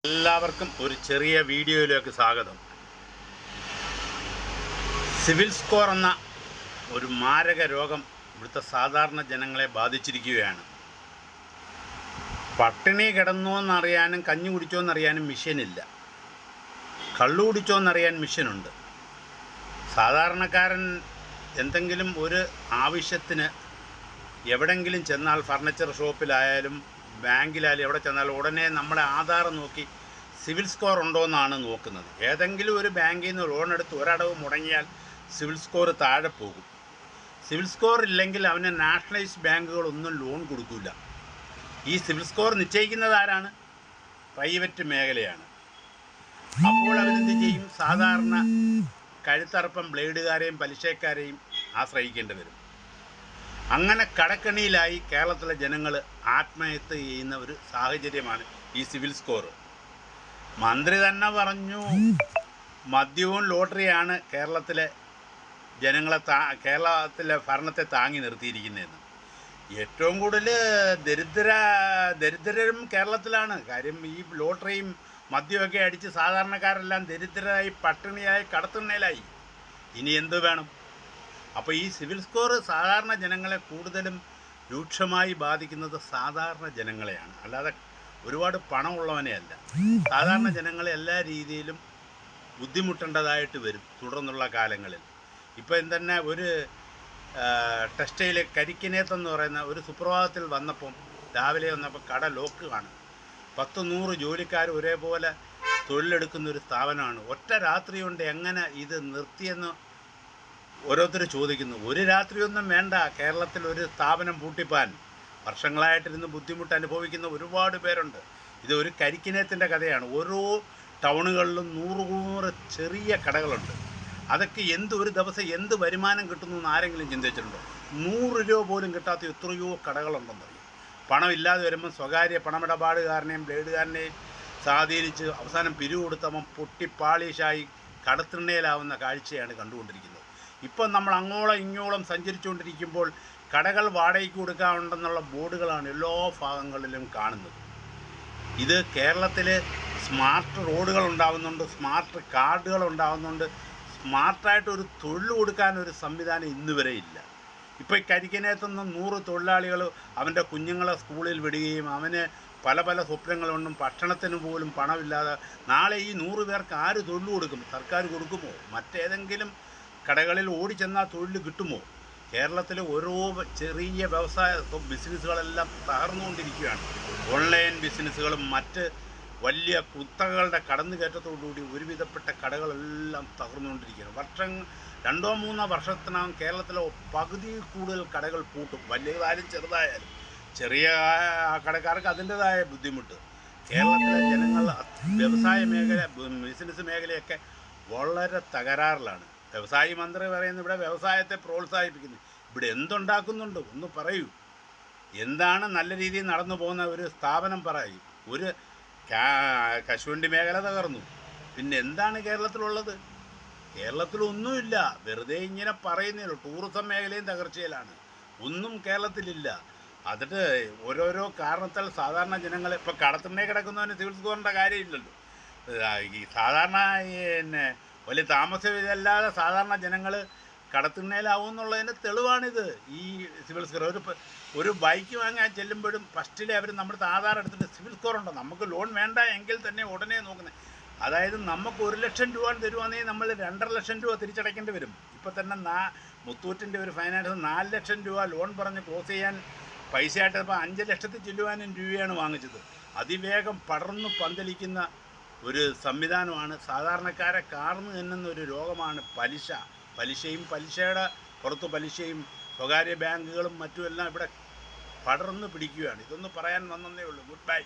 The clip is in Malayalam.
എല്ലാവർക്കും ഒരു ചെറിയ വീഡിയോയിലേക്ക് സ്വാഗതം. സിവിൽ സ്കോർ എന്ന ഒരു മാരക രോഗം ഇവിടുത്തെ സാധാരണ ജനങ്ങളെ ബാധിച്ചിരിക്കുകയാണ്. പട്ടിണി കിടന്നോന്നറിയാനും കഞ്ഞി കുടിച്ചോന്നറിയാനും മിഷ്യനില്ല, കള്ളു കുടിച്ചോന്നറിയാൻ മിഷ്യനുണ്ട്. സാധാരണക്കാരൻ എന്തെങ്കിലും ഒരു ആവശ്യത്തിന് എവിടെങ്കിലും ചെന്നാൽ, ഫർണിച്ചർ ഷോപ്പിലായാലും ബാങ്കിലായാലും എവിടെ ചെന്നാലും ഉടനെ നമ്മുടെ ആധാർ നോക്കി സിവിൽ സ്കോർ ഉണ്ടോ എന്നാണ് നോക്കുന്നത്. ഏതെങ്കിലും ഒരു ബാങ്കിൽ നിന്ന് ലോൺ എടുത്ത് ഒരടവ് മുടങ്ങിയാൽ സിവിൽ സ്കോർ താഴെ പോകും. സിവിൽ സ്കോർ ഇല്ലെങ്കിൽ അവന് നാഷണലൈസ്ഡ് ബാങ്കുകളൊന്നും ലോൺ കൊടുക്കില്ല. ഈ സിവിൽ സ്കോർ നിശ്ചയിക്കുന്നത് ആരാണ്? പ്രൈവറ്റ് മേഖലയാണ്. അപ്പോൾ അവരെന്ത് ചെയ്യും? സാധാരണ കഴുത്തറപ്പം ബ്ലേഡുകാരെയും പലിശക്കാരെയും ആശ്രയിക്കേണ്ടി വരും. അങ്ങനെ കടക്കണിയിലായി കേരളത്തിലെ ജനങ്ങൾ ആത്മഹത്യ ചെയ്യുന്ന ഒരു സാഹചര്യമാണ് ഈ സിവിൽ സ്കോർ. മന്ത്രി തന്നെ പറഞ്ഞു, മദ്യവും ലോട്ടറിയാണ് കേരളത്തിലെ ജനങ്ങളെ കേരളത്തിലെ ഭരണത്തെ താങ്ങി നിർത്തിയിരിക്കുന്നതെന്ന്. ഏറ്റവും കൂടുതൽ ദരിദ്രരും കേരളത്തിലാണ്. കാര്യം ഈ ലോട്ടറിയും മദ്യമൊക്കെ അടിച്ച് സാധാരണക്കാരെല്ലാം ദരിദ്രരായി, പട്ടിണിയായി, കടത്തിണ്ണയിലായി. ഇനി എന്ത് വേണം? അപ്പോൾ ഈ സിവിൽ സ്കോർ സാധാരണ ജനങ്ങളെ കൂടുതലും രൂക്ഷമായി ബാധിക്കുന്നത് സാധാരണ ജനങ്ങളെയാണ്, അല്ലാതെ ഒരുപാട് പണമുള്ളവനെയല്ല. സാധാരണ ജനങ്ങളെ എല്ലാ രീതിയിലും ബുദ്ധിമുട്ടേണ്ടതായിട്ട് വരും തുടർന്നുള്ള കാലങ്ങളിൽ. ഇപ്പം തന്നെ ഒരു ടെക്സ്റ്റൈൽ കരിക്കിനേത്തെന്ന് പറയുന്ന ഒരു സുപ്രഭാതത്തിൽ വന്നപ്പം, രാവിലെ വന്നപ്പോൾ കട ലോക്ക് കാണും. 10-100 ജോലിക്കാർ ഒരേപോലെ തൊഴിലെടുക്കുന്നൊരു സ്ഥാപനമാണ്. ഒറ്റ രാത്രി കൊണ്ട് എങ്ങനെ ഇത് നിർത്തിയെന്ന് ഓരോരുത്തർ ചോദിക്കുന്നു. ഒരു രാത്രിയൊന്നും വേണ്ട കേരളത്തിൽ ഒരു സ്ഥാപനം പൂട്ടിപ്പാൻ. വർഷങ്ങളായിട്ടിരുന്ന് ബുദ്ധിമുട്ട് അനുഭവിക്കുന്ന ഒരുപാട് പേരുണ്ട്. ഇത് ഒരു കരിക്കിനേത്തിൻ്റെ കഥയാണ്. ഓരോ ടൗണുകളിലും 100 ചെറിയ കടകളുണ്ട്. അതൊക്കെ ഒരു ദിവസം എന്ത് വരുമാനം കിട്ടുന്നു എന്ന് ആരെങ്കിലും ചിന്തിച്ചിട്ടുണ്ടോ? 100 രൂപ പോലും കിട്ടാത്ത എത്രയോ കടകളുണ്ടെന്നറിയും. പണമില്ലാതെ വരുമ്പോൾ സ്വകാര്യ പണമിടപാടുകാരനെയും ബ്ലേഡുകാരനെയും സ്വാധീനിച്ച് അവസാനം പിരിവ് കൊടുത്തവൻ പൊട്ടിപ്പാളീഷായി കടത്തിണ്ണയിലാവുന്ന കാഴ്ചയാണ് കണ്ടുകൊണ്ടിരിക്കുന്നത്. ഇപ്പം നമ്മൾ അങ്ങോളം ഇങ്ങോളം സഞ്ചരിച്ചുകൊണ്ടിരിക്കുമ്പോൾ കടകൾ വാടകയ്ക്ക് കൊടുക്കാറുണ്ടെന്നുള്ള ബോർഡുകളാണ് എല്ലാ ഭാഗങ്ങളിലും കാണുന്നത്. ഇത് കേരളത്തിൽ സ്മാർട്ട് റോഡുകൾ ഉണ്ടാകുന്നുണ്ട്, സ്മാർട്ട് കാർഡുകൾ ഉണ്ടാകുന്നുണ്ട്. സ്മാർട്ടായിട്ടൊരു തൊഴിൽ കൊടുക്കാനൊരു സംവിധാനം ഇന്നുവരെ ഇല്ല. ഇപ്പോൾ ഈ കരിക്കിനകത്തുനിന്ന് 100 തൊഴിലാളികൾ അവൻ്റെ കുഞ്ഞുങ്ങളെ സ്കൂളിൽ വിടുകയും അവന് പല പല സ്വപ്നങ്ങളുണ്ടും ഭക്ഷണത്തിന് പോലും പണമില്ലാതെ നാളെ ഈ 100 പേർക്ക് ആര് തൊഴിൽ കൊടുക്കും? സർക്കാർ കൊടുക്കുമോ? മറ്റേതെങ്കിലും കടകളിൽ ഓടിച്ചെന്നാൽ തൊഴിൽ കിട്ടുമോ? കേരളത്തിലെ ഓരോ ചെറിയ വ്യവസായ ബിസിനസ്സുകളെല്ലാം തകർന്നുകൊണ്ടിരിക്കുകയാണ്. ഓൺലൈൻ ബിസിനസ്സുകളും മറ്റ് വലിയ കുത്തകകളുടെ കടന്നുകയറ്റത്തോടുകൂടി ഒരുവിധപ്പെട്ട കടകളെല്ലാം തകർന്നുകൊണ്ടിരിക്കുകയാണ്. 2-3 വർഷത്തിനകം കേരളത്തിലെ പകുതിയിൽ കൂടുതൽ കടകൾ പൂട്ടും. വലിയതായാലും ചെറുതായാലും. ചെറിയ കടക്കാർക്ക് അതിൻ്റെതായ ബുദ്ധിമുട്ട്. കേരളത്തിലെ ജനങ്ങൾ വ്യവസായ മേഖല, ബിസിനസ് മേഖലയൊക്കെ വളരെ തകരാറിലാണ്. വ്യവസായി മന്ത്രി പറയുന്നത് ഇവിടെ വ്യവസായത്തെ പ്രോത്സാഹിപ്പിക്കുന്നു. ഇവിടെ എന്തുണ്ടാക്കുന്നുണ്ട്? ഒന്ന് പറയൂ. എന്താണ് നല്ല രീതിയിൽ നടന്നു പോകുന്ന ഒരു സ്ഥാപനം പറയൂ. ഒരു കശുവണ്ടി മേഖല തകർന്നു. പിന്നെ എന്താണ് കേരളത്തിലുള്ളത്? കേരളത്തിലൊന്നുമില്ല. വെറുതെ ഇങ്ങനെ പറയുന്നേ. ടൂറിസം മേഖലയും തകർച്ചയിലാണ്. ഒന്നും കേരളത്തിലില്ല. അതിട്ട് ഓരോരോ കാരണത്താൽ സാധാരണ ജനങ്ങൾ, ഇപ്പോൾ കടത്തിണ്ണേ കിടക്കുന്നവന് സിവിൽ സ്കോറിൻ്റെ കാര്യമില്ലല്ലോ. ഈ സാധാരണ പിന്നെ വലിയ താമസമില്ലാതെ സാധാരണ ജനങ്ങൾ കടത്തിണ്ണയിലാവും എന്നുള്ളതിൻ്റെ തെളിവാണിത്. ഈ സിവിൽ സ്കോർ ഒരു ബൈക്ക് വാങ്ങാൻ ചെല്ലുമ്പോഴും ഫസ്റ്റിലെ അവർ നമ്മുടെ ആധാർ എടുത്തിട്ട് സിവിൽ സ്കോർ ഉണ്ടോ, നമുക്ക് ലോൺ വേണ്ട എങ്കിൽ തന്നെ ഉടനെ നോക്കുന്നത്. അതായത് നമുക്ക് 1 ലക്ഷം രൂപ തരുവാണെങ്കിൽ നമ്മൾ 2.5 ലക്ഷം രൂപ തിരിച്ചടയ്ക്കേണ്ടി വരും. ഇപ്പം തന്നെ മുത്തൂറ്റിൻ്റെ ഒരു ഫൈനാൻസ് 4 ലക്ഷം രൂപ ലോൺ പറഞ്ഞ് ക്ലോസ് ചെയ്യാൻ പൈസയായിട്ട് ഇപ്പോൾ 5 ലക്ഷത്തിൽ ചില്ലുവാനും രൂപയാണ് വാങ്ങിച്ചത്. അതിവേഗം പടർന്നു പന്തലിക്കുന്ന ഒരു സംവിധാനമാണ്. സാധാരണക്കാരെ കാർന്നു തിന്നുന്ന ഒരു രോഗമാണ് പലിശയും പലിശയുടെ പുറത്ത് പലിശയും സ്വകാര്യ ബാങ്കുകളും മറ്റുമെല്ലാം ഇവിടെ പടർന്നു പിടിക്കുകയാണ്. ഇതൊന്ന് പറയാൻ വന്നതേ ഉള്ളൂ. Good bye.